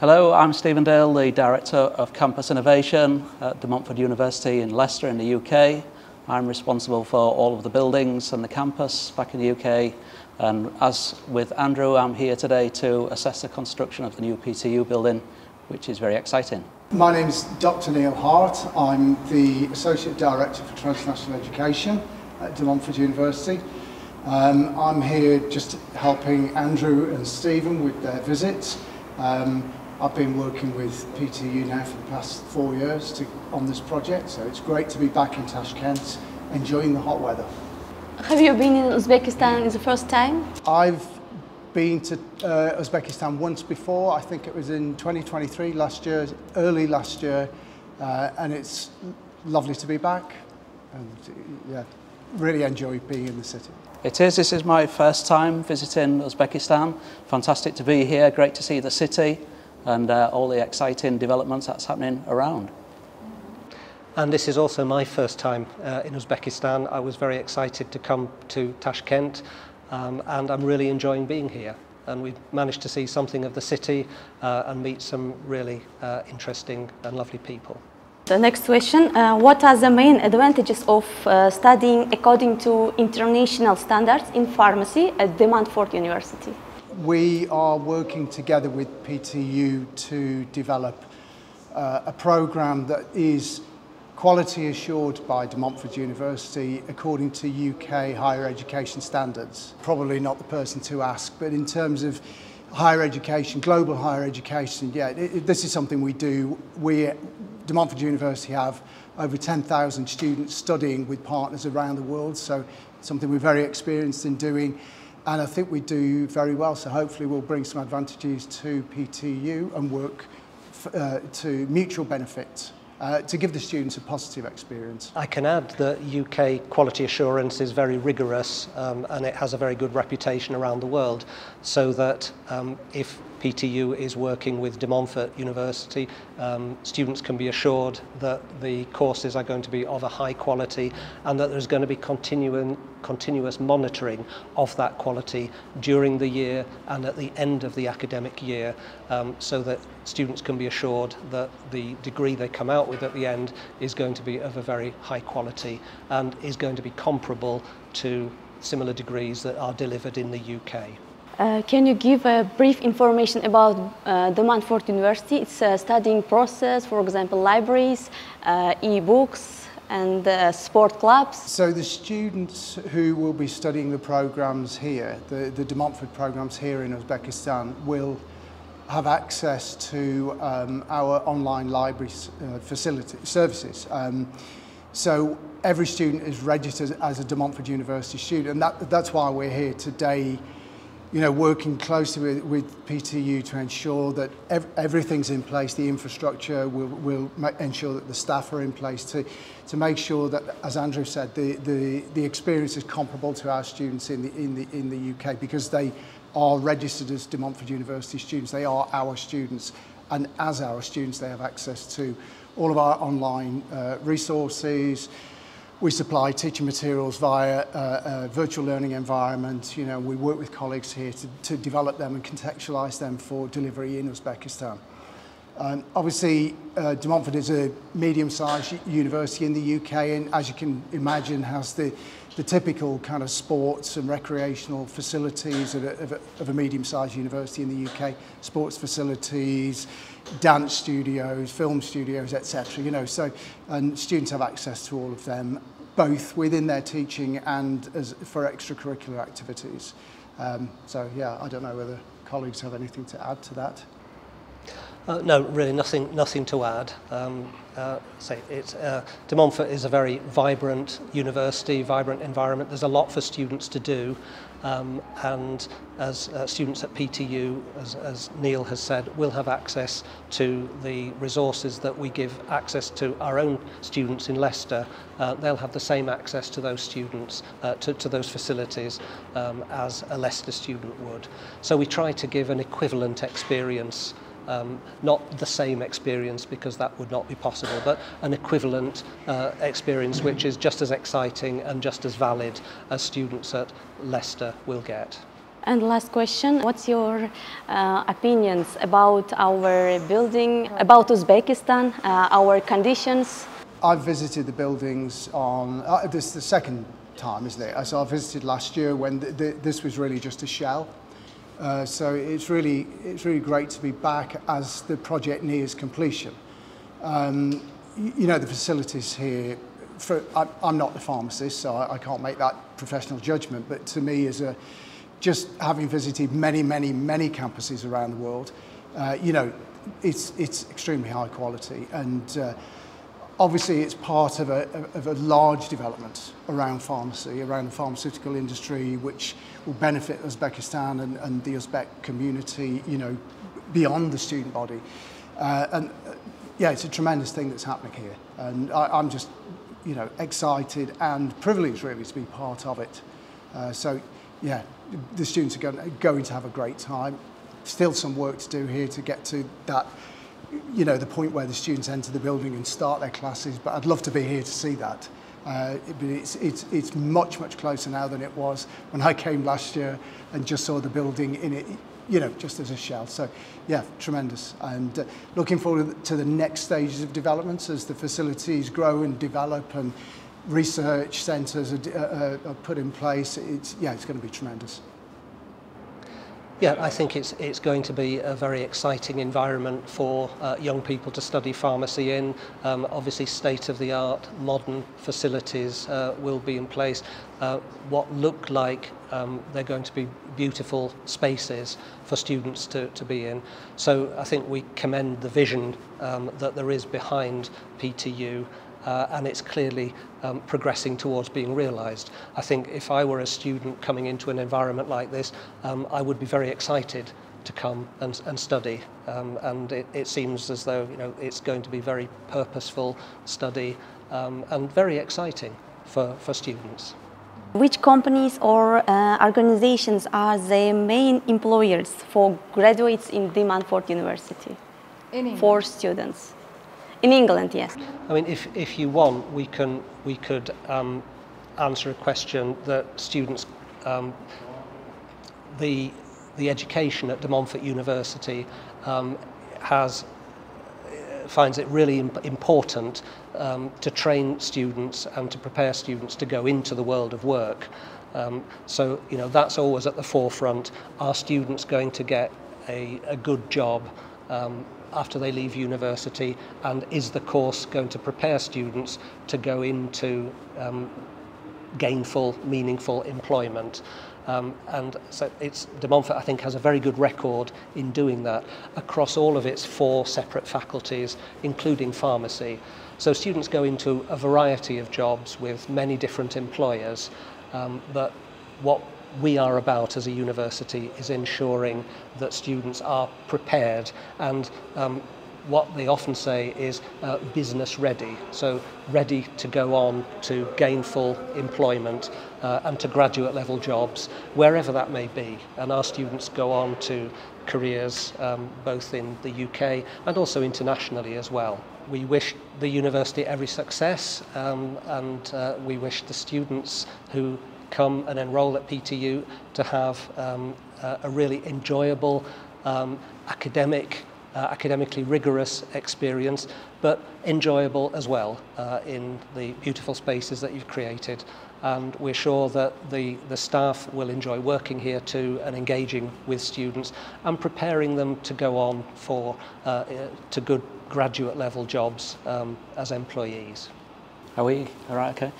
Hello, I'm Stephen Dale, the Director of Campus Innovation at De Montfort University in Leicester in the UK. I'm responsible for all of the buildings and the campus back in the UK, and as with Andrew, I'm here today to assess the construction of the new PTU building, which is very exciting. My name is Dr. Neil Hart. I'm the Associate Director for Transnational Education at De Montfort University. I'm here just helping Andrew and Stephen with their visits. I've been working with PTU now for the past 4 years on this project, so it's great to be back in Tashkent, enjoying the hot weather. Have you been in Uzbekistan the first time? I've been to Uzbekistan once before. I think it was in 2023, early last year, and it's lovely to be back, and yeah, really enjoy being in the city. It is. This is my first time visiting Uzbekistan. Fantastic to be here, great to see the city and all the exciting developments that's happening around. And this is also my first time in Uzbekistan. I was very excited to come to Tashkent, and I'm really enjoying being here. And we've managed to see something of the city and meet some really interesting and lovely people. The next question, what are the main advantages of studying according to international standards in pharmacy at the Montfort University? We are working together with PTU to develop a programme that is quality assured by De Montfort University according to UK higher education standards. Probably not the person to ask, but in terms of higher education, global higher education, yeah, this is something we do. We, De Montfort University, have over 10,000 students studying with partners around the world, so it's something we're very experienced in doing, and I think we do very well, so hopefully we'll bring some advantages to PTU and work to mutual benefit to give the students a positive experience. I can add that UK quality assurance is very rigorous and it has a very good reputation around the world, so that if PTU is working with De Montfort University, students can be assured that the courses are going to be of a high quality and that there's going to be continuous monitoring of that quality during the year and at the end of the academic year, so that students can be assured that the degree they come out with at the end is going to be of a very high quality and is going to be comparable to similar degrees that are delivered in the UK. Can you give a brief information about the Montfort University, its studying process, for example, libraries, e-books and sport clubs? So the students who will be studying the programs here, the De Montfort programs here in Uzbekistan, will have access to our online library services. So every student is registered as a De Montfort University student, and that's why we're here today, you know, working closely with PTU to ensure that everything's in place, the infrastructure, will ensure that the staff are in place to make sure that, as Andrew said, the experience is comparable to our students in the UK, because they are registered as De Montfort University students. They are our students, and as our students they have access to all of our online resources. We supply teaching materials via a virtual learning environment. You know, we work with colleagues here to develop them and contextualise them for delivery in Uzbekistan. Obviously, De Montfort is a medium-sized university in the UK, and as you can imagine, has the typical kind of sports and recreational facilities of a medium-sized university in the UK. Sports facilities, dance studios, film studios, etc. You know, and students have access to all of them, both within their teaching and for extracurricular activities. So yeah, I don't know whether colleagues have anything to add to that. No, really nothing to add. De Montfort is a very vibrant university, vibrant environment. There's a lot for students to do, and as students at PTU, as Neil has said, will have access to the resources that we give access to our own students in Leicester. They'll have the same access to those students, to those facilities, as a Leicester student would. So we try to give an equivalent experience. Not the same experience, because that would not be possible, but an equivalent experience which is just as exciting and just as valid as students at Leicester will get. And last question, what's your opinions about our building, about Uzbekistan, our conditions? I've visited the buildings on, this is the second time, isn't it? So I visited last year when this was really just a shell. So it's really great to be back as the project nears completion. You know, the facilities here, I'm not the pharmacist, so I can't make that professional judgment, but to me, just having visited many campuses around the world, you know, it's extremely high quality, and obviously it's part of a large development around pharmacy, around the pharmaceutical industry, which will benefit Uzbekistan and the Uzbek community, you know, beyond the student body. And yeah, it's a tremendous thing that's happening here, and I'm just, you know, excited and privileged really to be part of it. So yeah, the students are going to have a great time. Still some work to do here to get to that, you know, the point where the students enter the building and start their classes, but I'd love to be here to see that. It's much closer now than it was when I came last year and just saw the building in it, you know, just as a shell. So yeah, tremendous, and looking forward to the next stages of developments as the facilities grow and develop and research centres are put in place. It's going to be tremendous. Yeah, I think it's going to be a very exciting environment for young people to study pharmacy in. Obviously, state-of-the-art, modern facilities will be in place. What look like they're going to be beautiful spaces for students to be in. So I think we commend the vision that there is behind PTU. And it's clearly progressing towards being realised. I think if I were a student coming into an environment like this, I would be very excited to come and study. And it seems as though, you know, it's going to be very purposeful study and very exciting for students. Which companies or organizations are the main employers for graduates in the Montfort University? For students? In England, yes. I mean, if you want, we could answer a question that students, the education at De Montfort University finds it really important to train students and to prepare students to go into the world of work. So, you know, that's always at the forefront. Are students going to get a good job after they leave university, and is the course going to prepare students to go into gainful, meaningful employment? And so De Montfort, I think, has a very good record in doing that across all of its 4 separate faculties, including pharmacy. So students go into a variety of jobs with many different employers, but what we are about as a university is ensuring that students are prepared, and what they often say is business ready, so ready to go on to gainful employment and to graduate level jobs, wherever that may be. And our students go on to careers both in the UK and also internationally as well. We wish the university every success, and we wish the students who come and enroll at PTU to have a really enjoyable, academically rigorous experience, but enjoyable as well in the beautiful spaces that you've created. And we're sure that the staff will enjoy working here too and engaging with students and preparing them to go on to good graduate level jobs as employees. Are we? All right, okay.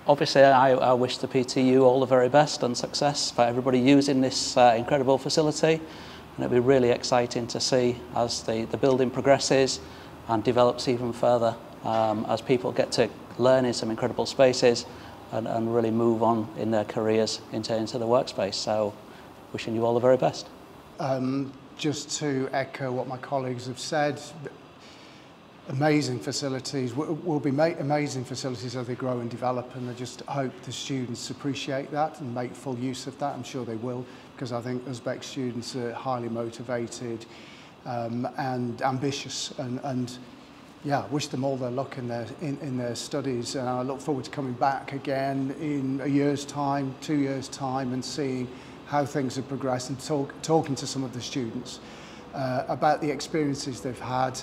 Obviously, I wish the PTU all the very best and success for everybody using this incredible facility. And it'll be really exciting to see as the building progresses and develops even further, as people get to learn in some incredible spaces and really move on in their careers into the workspace. So wishing you all the very best. Just to echo what my colleagues have said, amazing facilities, will be amazing facilities as they grow and develop, and I just hope the students appreciate that and make full use of that. I'm sure they will, because I think Uzbek students are highly motivated and ambitious, and yeah, wish them all their luck in their studies, and I look forward to coming back again in a year's time, 2 years' time, and seeing how things have progressed and talking to some of the students about the experiences they've had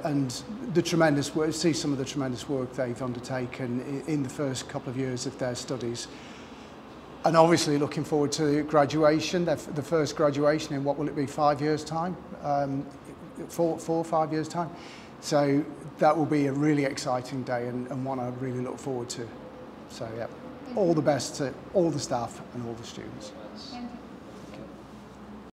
and the tremendous work, see some of the tremendous work they've undertaken in the first couple of years of their studies. And obviously looking forward to graduation, the first graduation in what will it be, 5 years' time? 4 or 5 years' time. So that will be a really exciting day and one I really look forward to. So yeah, all the best to all the staff and all the students. Thank you.